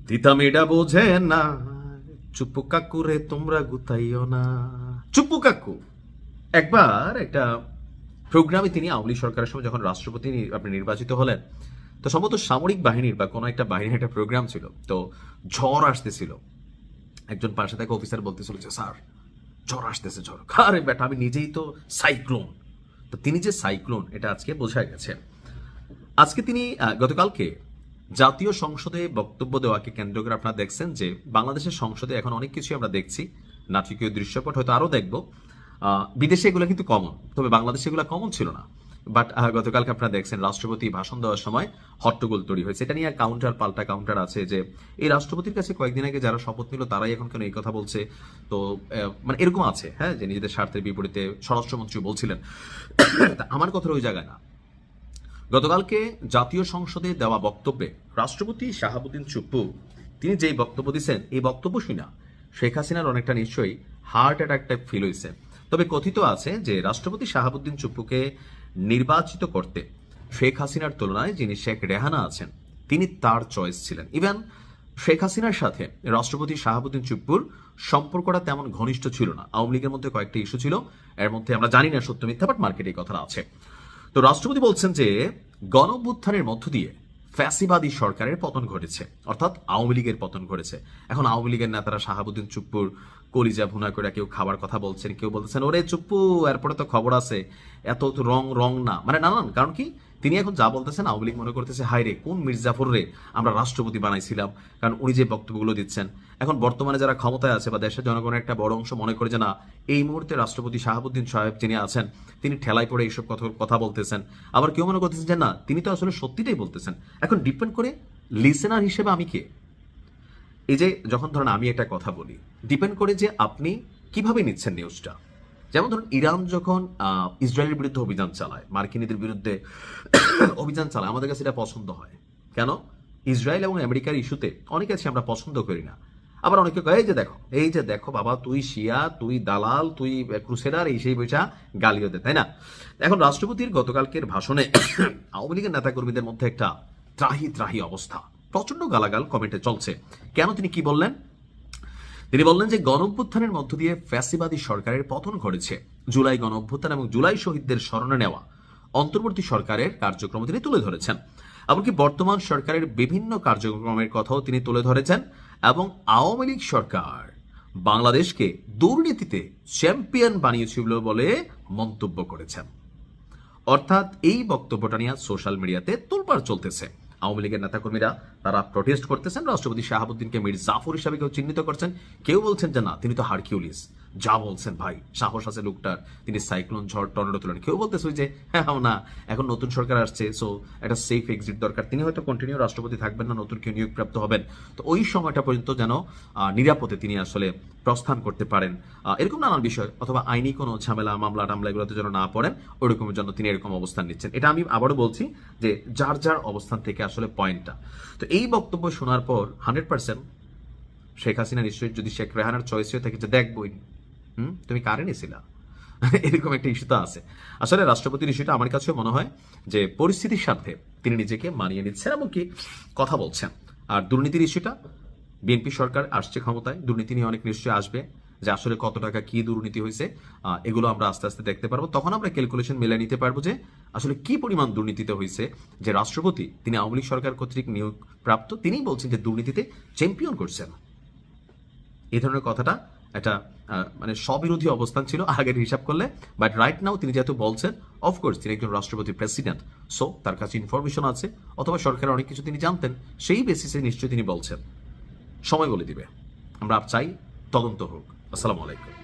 দিতাম এটা বোঝে না, চুপ্পু কাকু রে তোমরা গুতাইও না। চুপ্পু কাকু একবার একটা প্রোগ্রামে তিনি আওয়ামী লীগ সরকারের সময় যখন রাষ্ট্রপতি আপনি নির্বাচিত হলেন, তো সম্ভবত সামরিক বাহিনীর বা কোনো একটা বাহিনীর একটা প্রোগ্রাম ছিল, তো ঝড় আসতেছিল। একজন পাশে থেকে অফিসার বলতেছিল যে স্যার ঝড় আসতেছে, ঝড়। আরে বেটা আমি নিজেই তো সাইক্লোন। তো তিনি যে সাইক্লোন এটা আজকে বোঝা গেছে। আজকে তিনি গতকালকে জাতীয় সংসদে বক্তব্য দেওয়াকে কেন্দ্র করে আপনারা দেখছেন যে বাংলাদেশের সংসদে এখন অনেক কিছু আমরা দেখছি, নাটকীয় দৃশ্যপট হয়তো আরো দেখবো। বিদেশে এগুলো কিন্তু কমন, তবে বাংলাদেশে এগুলো কমন ছিল না। বাট গতকালকে আপনারা দেখছেন রাষ্ট্রপতি ভাষণ দেওয়ার সময় হট্টগোল তৈরি হয়েছে। এটা নিয়ে কাউন্টার পাল্টা কাউন্টার আছে যে এই রাষ্ট্রপতির কাছে কয়েকদিন আগে যারা শপথ নিল তারাই এখন কেন এই কথা বলছে। তো মানে এরকম আছে, হ্যাঁ, যে নিজেদের স্বার্থের বিপরীতে স্বরাষ্ট্রমন্ত্রী বলছিলেন। আমার কথার ওই জায়গায় না। গতকালকে জাতীয় সংসদে দেওয়া বক্তব্যে রাষ্ট্রপতি শাহাবুদ্দিন চুপ্পু তিনি যেই বক্তব্য দিচ্ছেন, এই বক্তব্য শুনা শেখ হাসিনার অনেকটা নিশ্চয়ই হার্ট অ্যাটাক টাইপ ফিল হয়েছে। তবে কথিত আছে যে রাষ্ট্রপতি শাহাবুদ্দিন চুপ্পুকে নির্বাচিত করতে শেখ হাসিনার তুলনায় যিনি শেখ রেহানা আছেন তিনি তার চয়েস ছিলেন। ইভেন শেখ হাসিনার সাথে রাষ্ট্রপতি শাহাবুদ্দিন চুপ্পুর সম্পর্কটা তেমন ঘনিষ্ঠ ছিল না। আওয়ামী লীগের মধ্যে কয়েকটা ইস্যু ছিল, এর মধ্যে আমরা জানি না সত্য মিথ্যা, বাট মার্কেটে এই কথাটা আছে। তো রাষ্ট্রপতি বলছেন যে গণঅভ্যুত্থানের মধ্য দিয়ে ফ্যাসিবাদী সরকারের পতন ঘটেছে, অর্থাৎ আওয়ামী লীগের পতন ঘটেছে। এখন আওয়ামী লীগের নেতারা শাহাবুদ্দিন চুপ্পুর কলিজা ভুনা করে কেউ খাবার কথা বলছেন, কেউ বলতেছেন ওরে চুপ্পু এরপরে তো খবর আছে, এত তো রং রং না, মানে নানান কারণ। কি তিনি এখন যা বলতেছেন আওয়ামী লীগ মনে করতেছে হায় রে কোন মির্জাফর রে আমরা রাষ্ট্রপতি বানাইছিলাম, কারণ উনি যে বক্তব্যগুলো দিচ্ছেন। এখন বর্তমানে যারা ক্ষমতায় আছে বা দেশের জনগণের একটা বড় অংশ মনে করে যে না এই মুহূর্তে রাষ্ট্রপতি শাহাবুদ্দিন সাহেব যিনি আছেন তিনি ঠেলায় পড়ে এইসব কথা বলতেছেন। আবার কেউ মনে করতেছেন যে না তিনি তো আসলে সত্যিটাই বলতেছেন। এখন ডিপেন্ড করে লিসেনার হিসেবে আমি কে। এই যে যখন ধরেন আমি একটা কথা বলি, ডিপেন্ড করে যে আপনি কিভাবে নিচ্ছেন নিউজটা। যেমন ধরুন ইরান যখন ইসরায়েলের বিরুদ্ধে অভিযান চালায়, মার্কিনীদের বিরুদ্ধে অভিযান চালায়, আমাদের কাছে এটা পছন্দ হয়। কেন? ইসরায়েল এবং আমেরিকার ইস্যুতে অনেকে আছে আমরা পছন্দ করি না। আবার অনেকে কয় এই যে দেখো বাবা তুই শিয়া, তুই দালাল, তুই ক্রুসেডার, এই সেই বৈশা গালিও দে, তাই না? এখন রাষ্ট্রপতির গতকালকের ভাষণে আওয়ামী লীগের নেতাকর্মীদের মধ্যে একটা ত্রাহি ত্রাহি অবস্থা, প্রচন্ড গালাগাল কমেন্টে চলছে। কেন তিনি কি বললেন? তিনি বললেন যে গণঅভ্যুত্থানের মধ্য দিয়ে ফ্যাসিবাদী সরকারের পতন ঘটেছে। জুলাই গণঅভ্যুত্থান এবং জুলাই শহীদদের স্মরণে নেওয়া অন্তর্বর্তী সরকারের কার্যক্রম তিনি তুলে ধরেছেন। এমনকি বর্তমান সরকারের বিভিন্ন কার্যক্রমের কথাও তিনি তুলে ধরেছেন এবং আওয়ামী লীগ সরকার বাংলাদেশকে দুর্নীতিতে চ্যাম্পিয়ন বানিয়েছিল বলে মন্তব্য করেছেন। অর্থাৎ এই বক্তব্যটা নিয়ে সোশ্যাল মিডিয়াতে তোলপাড় চলতেছে। আওয়ামী লীগের নেতাকর্মীরা তারা প্রটেস্ট করতেছেন, রাষ্ট্রপতি শাহাবুদ্দিনকে মীর জাফর হিসাবে কেউ চিহ্নিত করছেন, কেউ বলছেন যে না তিনি তো হারকিউলিস, যা বলছেন ভাই সাহস আছে লোকটার, তিনি সাইক্লোন ঝড় টর্নেডো তোলেন। কেউ বলতেছে যে হ্যাঁ না এখন নতুন সরকার আসছে, সো একটা সেফ এক্সিট দরকার, তিনি হয়তো কন্টিনিউ রাষ্ট্রপতি থাকবেন না, নতুন কেউ নিয়োগপ্রাপ্ত হবেন, তো ওই সময়টা পর্যন্ত যেন নিরাপদে তিনি আসলে প্রস্থান করতে পারেন, এরকম নানান বিষয়, অথবা আইনি কোনো ঝামেলা মামলা টামলা এগুলোতে যেন না পড়েন, ওইরকমের জন্য তিনি এরকম অবস্থান নিচ্ছেন। এটা আমি আবারও বলছি যে যার যার অবস্থান থেকে আসলে পয়েন্টটা। তো এই বক্তব্য শোনার পর 100% শেখ হাসিনা নিশ্চয়ই যদি শেখ রেহানার চয়েস হয়ে থাকে যে দেখবই তুমি কারে নিয়েছিলা, এরকম একটা ইস্যু তো আছে। আসলে রাষ্ট্রপতির ইস্যুটা আমার কাছে মনে হয় যে পরিস্থিতির সাথে তিনি নিজেকে মানিয়ে নিচ্ছেন এবং কি কথা বলছেন। আর দুর্নীতির ইস্যুটা, বিএনপি সরকার আসছে ক্ষমতায়, দুর্নীতি নিয়ে অনেক নিশ্চয়ই আসবে, যে আসলে কত টাকা কি দুর্নীতি হয়েছে এগুলো আমরা আস্তে আস্তে দেখতে পারবো। তখন আমরা ক্যালকুলেশন মিলে নিতে পারবো যে আসলে কি পরিমাণ দুর্নীতিতে হয়েছে, যে রাষ্ট্রপতি তিনি আওয়ামী লীগ সরকার কর্তৃক নিয়োগ প্রাপ্ত, তিনিই বলছেন যে দুর্নীতিতে চ্যাম্পিয়ন করছেন। এই ধরনের কথাটা একটা মানে স্ববিরোধী অবস্থান ছিল আগের হিসাব করলে, বাট রাইট নাও তিনি যেহেতু বলছেন, অফকোর্স তিনি একজন রাষ্ট্রপতি প্রেসিডেন্ট, সো তার কাছে ইনফরমেশন আছে, অথবা সরকারের অনেক কিছু তিনি জানতেন, সেই বেসিসে নিশ্চয়ই তিনি বলছেন। সময় বলে দিবে, আমরা চাই তদন্ত হোক। আসসালামু আলাইকুম।